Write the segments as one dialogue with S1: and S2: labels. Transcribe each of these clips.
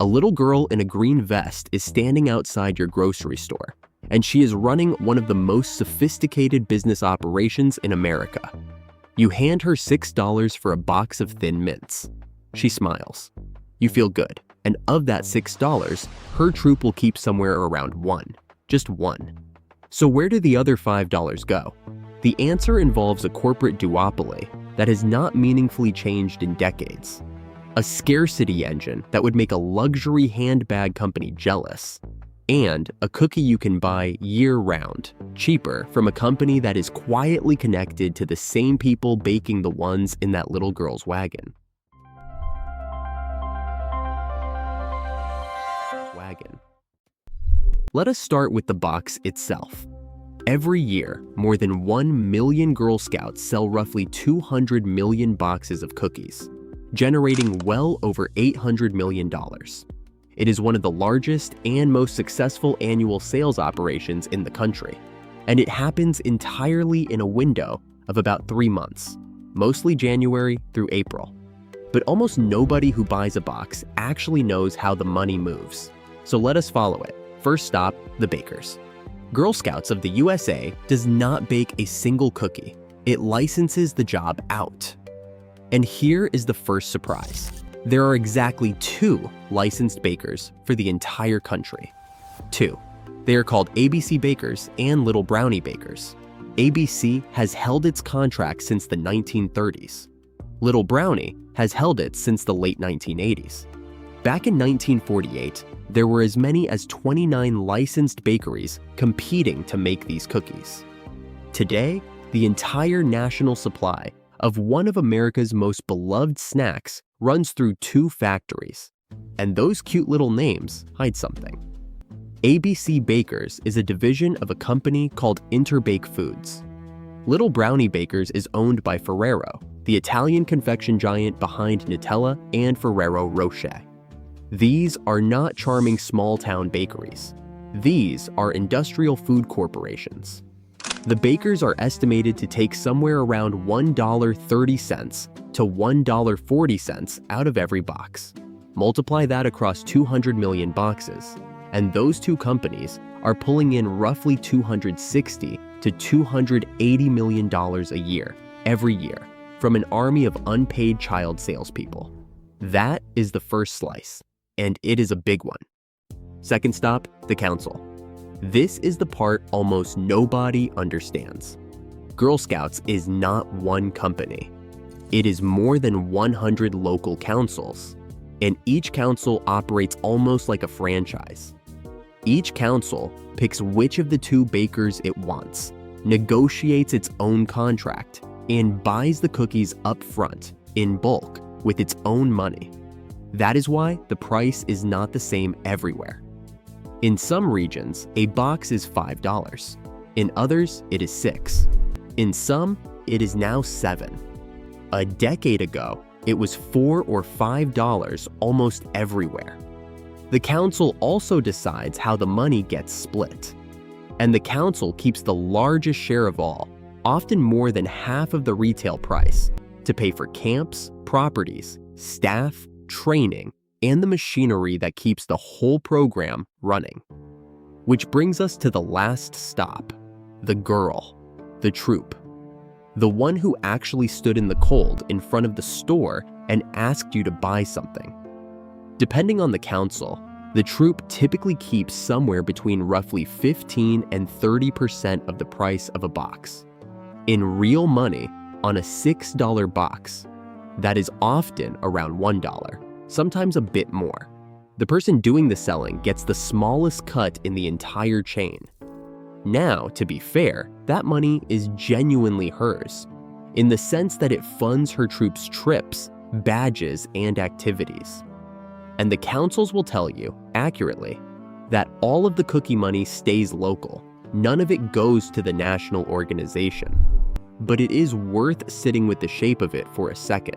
S1: A little girl in a green vest is standing outside your grocery store, and she is running one of the most sophisticated business operations in America. You hand her $6 for a box of Thin Mints. She smiles. You feel good, and of that $6, her troop will keep somewhere around one, just one. So where do the other $5 go? The answer involves a corporate duopoly that has not meaningfully changed in decades. A scarcity engine that would make a luxury handbag company jealous. And a cookie you can buy year-round, cheaper, from a company that is quietly connected to the same people baking the ones in that little girl's wagon. Let us start with the box itself. Every year, more than 1 million Girl Scouts sell roughly 200 million boxes of cookies, generating well over $800 million. It is one of the largest and most successful annual sales operations in the country, and it happens entirely in a window of about 3 months, mostly January through April. But almost nobody who buys a box actually knows how the money moves. So let us follow it. First stop, the bakers. Girl Scouts of the USA does not bake a single cookie. It licenses the job out. And here is the first surprise. There are exactly 2 licensed bakers for the entire country. 2. They are called ABC Bakers and Little Brownie Bakers. ABC has held its contract since the 1930s. Little Brownie has held it since the late 1980s. Back in 1948, there were as many as 29 licensed bakeries competing to make these cookies. Today, the entire national supply of one of America's most beloved snacks runs through 2 factories. And those cute little names hide something. ABC Bakers is a division of a company called Interbake Foods. Little Brownie Bakers is owned by Ferrero, the Italian confection giant behind Nutella and Ferrero Rocher. These are not charming small-town bakeries. These are industrial food corporations. The bakers are estimated to take somewhere around $1.30 to $1.40 out of every box. Multiply that across 200 million boxes, and those 2 companies are pulling in roughly $260 to $280 million a year, every year, from an army of unpaid child salespeople. That is the first slice, and it is a big one. Second stop, the council. This is the part almost nobody understands. Girl Scouts is not one company. It is more than 100 local councils, and each council operates almost like a franchise. Each council picks which of the 2 bakers it wants, negotiates its own contract, and buys the cookies up front, in bulk, with its own money. That is why the price is not the same everywhere. In some regions, a box is $5. In others, it is $6. In some, it is now $7. A decade ago, it was $4 or $5 almost everywhere. The council also decides how the money gets split. And the council keeps the largest share of all, often more than half of the retail price, to pay for camps, properties, staff, training, and the machinery that keeps the whole program running. Which brings us to the last stop, the girl, the troop. The one who actually stood in the cold in front of the store and asked you to buy something. Depending on the council, the troop typically keeps somewhere between roughly 15 and 30% of the price of a box. In real money, on a $6 box, that is often around $1, sometimes a bit more. The person doing the selling gets the smallest cut in the entire chain. Now, to be fair, that money is genuinely hers, in the sense that it funds her troops' trips, badges, and activities. And the councils will tell you, accurately, that all of the cookie money stays local. None of it goes to the national organization. But it is worth sitting with the shape of it for a second.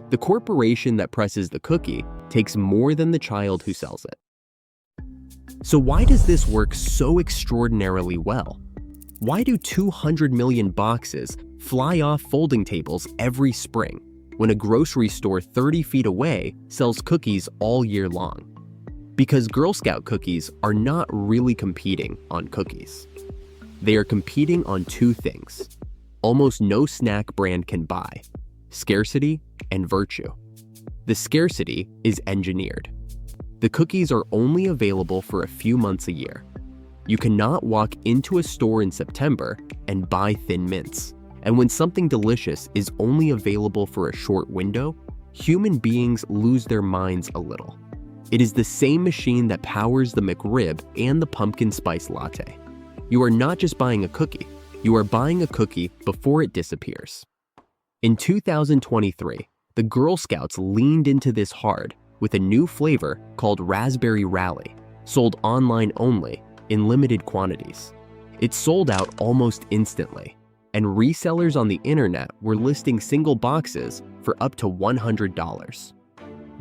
S1: The corporation that presses the cookie takes more than the child who sells it. So why does this work so extraordinarily well? Why do 200 million boxes fly off folding tables every spring when a grocery store 30 feet away sells cookies all year long? Because Girl Scout cookies are not really competing on cookies. They are competing on two things almost no snack brand can buy: scarcity and virtue. The scarcity is engineered. The cookies are only available for a few months a year. You cannot walk into a store in September and buy Thin Mints. And when something delicious is only available for a short window, human beings lose their minds a little. It is the same machine that powers the McRib and the pumpkin spice latte. You are not just buying a cookie, you are buying a cookie before it disappears. In 2023, the Girl Scouts leaned into this hard with a new flavor called Raspberry Rally, sold online only in limited quantities. It sold out almost instantly, and resellers on the internet were listing single boxes for up to $100.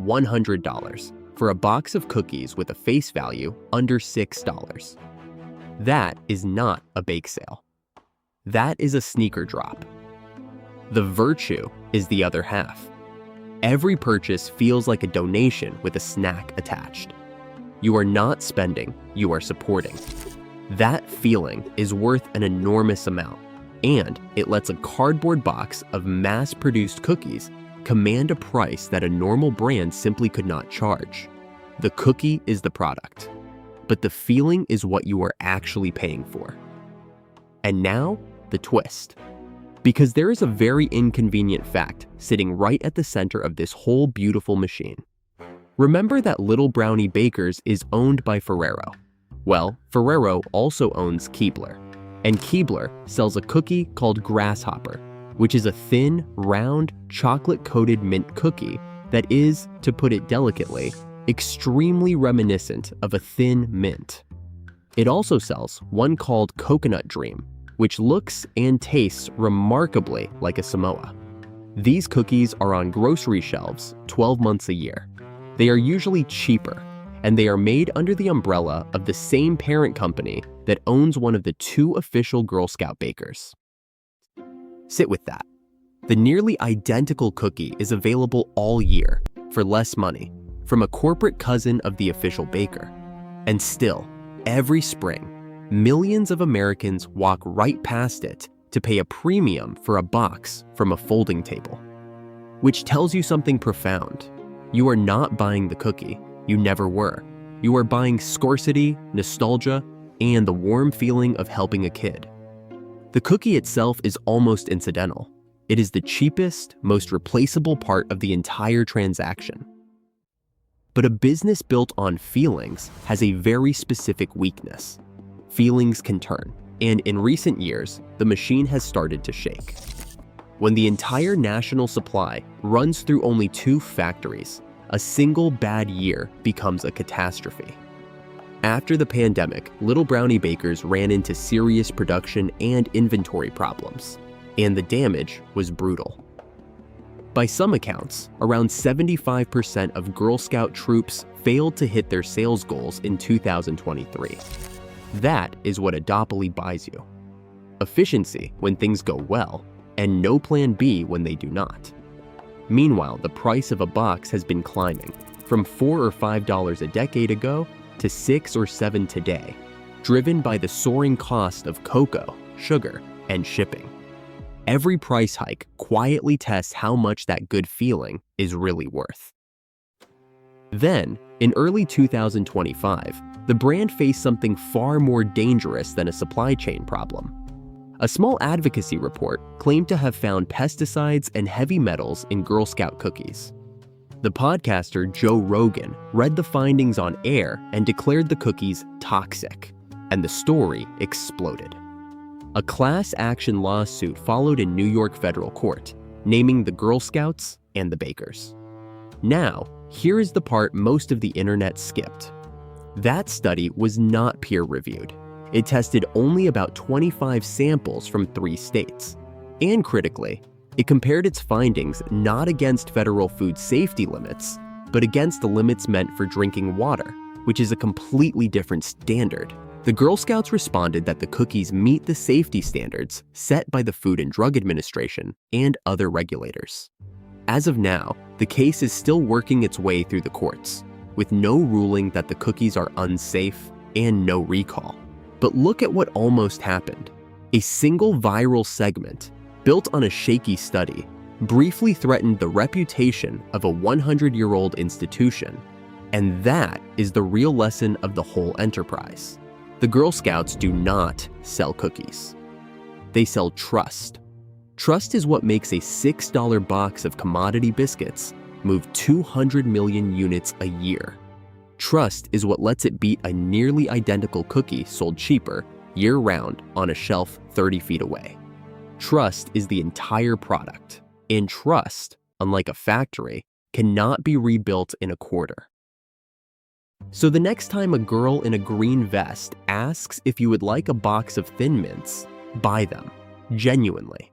S1: $100 for a box of cookies with a face value under $6. That is not a bake sale. That is a sneaker drop. The virtue is the other half. Every purchase feels like a donation with a snack attached. You are not spending, you are supporting. That feeling is worth an enormous amount, and it lets a cardboard box of mass-produced cookies command a price that a normal brand simply could not charge. The cookie is the product, but the feeling is what you are actually paying for. And now, the twist. Because there is a very inconvenient fact sitting right at the center of this whole beautiful machine. Remember that Little Brownie Bakers is owned by Ferrero. Well, Ferrero also owns Keebler, and Keebler sells a cookie called Grasshopper, which is a thin, round, chocolate-coated mint cookie that is, to put it delicately, extremely reminiscent of a thin mint. It also sells one called Coconut Dream, which looks and tastes remarkably like a Samoa. These cookies are on grocery shelves 12 months a year. They are usually cheaper, and they are made under the umbrella of the same parent company that owns one of the two official Girl Scout bakers. Sit with that. The nearly identical cookie is available all year for less money from a corporate cousin of the official baker. And still, every spring, millions of Americans walk right past it to pay a premium for a box from a folding table. Which tells you something profound. You are not buying the cookie. You never were. You are buying scarcity, nostalgia, and the warm feeling of helping a kid. The cookie itself is almost incidental. It is the cheapest, most replaceable part of the entire transaction. But a business built on feelings has a very specific weakness. Feelings can turn, and in recent years, the machine has started to shake. When the entire national supply runs through only 2 factories, a single bad year becomes a catastrophe. After the pandemic, Little Brownie Bakers ran into serious production and inventory problems, and the damage was brutal. By some accounts, around 75% of Girl Scout troops failed to hit their sales goals in 2023. That is what a duopoly buys you. Efficiency when things go well, and no plan B when they do not. Meanwhile, the price of a box has been climbing, from $4 or $5 a decade ago to $6 or $7 today, driven by the soaring cost of cocoa, sugar, and shipping. Every price hike quietly tests how much that good feeling is really worth. Then, in early 2025, the brand faced something far more dangerous than a supply chain problem. A small advocacy report claimed to have found pesticides and heavy metals in Girl Scout cookies. The podcaster Joe Rogan read the findings on air and declared the cookies toxic, and the story exploded. A class action lawsuit followed in New York federal court, naming the Girl Scouts and the bakers. Now, here is the part most of the internet skipped. That study was not peer-reviewed. It tested only about 25 samples from 3 states. And critically, it compared its findings not against federal food safety limits, but against the limits meant for drinking water, which is a completely different standard. The Girl Scouts responded that the cookies meet the safety standards set by the Food and Drug Administration and other regulators. As of now, the case is still working its way through the courts, with no ruling that the cookies are unsafe and no recall. But look at what almost happened. A single viral segment, built on a shaky study, briefly threatened the reputation of a 100-year-old institution. And that is the real lesson of the whole enterprise. The Girl Scouts do not sell cookies. They sell trust. Trust is what makes a $6 box of commodity biscuits move 200 million units a year. Trust is what lets it beat a nearly identical cookie sold cheaper year-round on a shelf 30 feet away. Trust is the entire product, and trust, unlike a factory, cannot be rebuilt in a quarter. So the next time a girl in a green vest asks if you would like a box of Thin Mints, buy them, genuinely.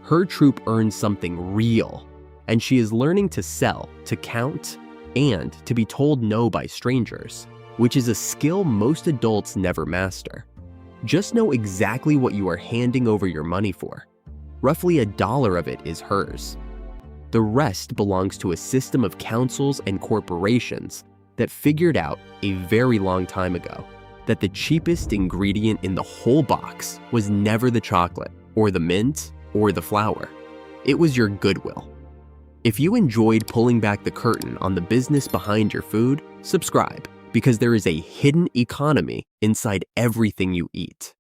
S1: Her troop earns something real, and she is learning to sell, to count, and to be told no by strangers, which is a skill most adults never master. Just know exactly what you are handing over your money for. Roughly $1 of it is hers. The rest belongs to a system of councils and corporations that figured out a very long time ago that the cheapest ingredient in the whole box was never the chocolate, or the mint, or the flour. It was your goodwill. If you enjoyed pulling back the curtain on the business behind your food, subscribe, because there is a hidden economy inside everything you eat.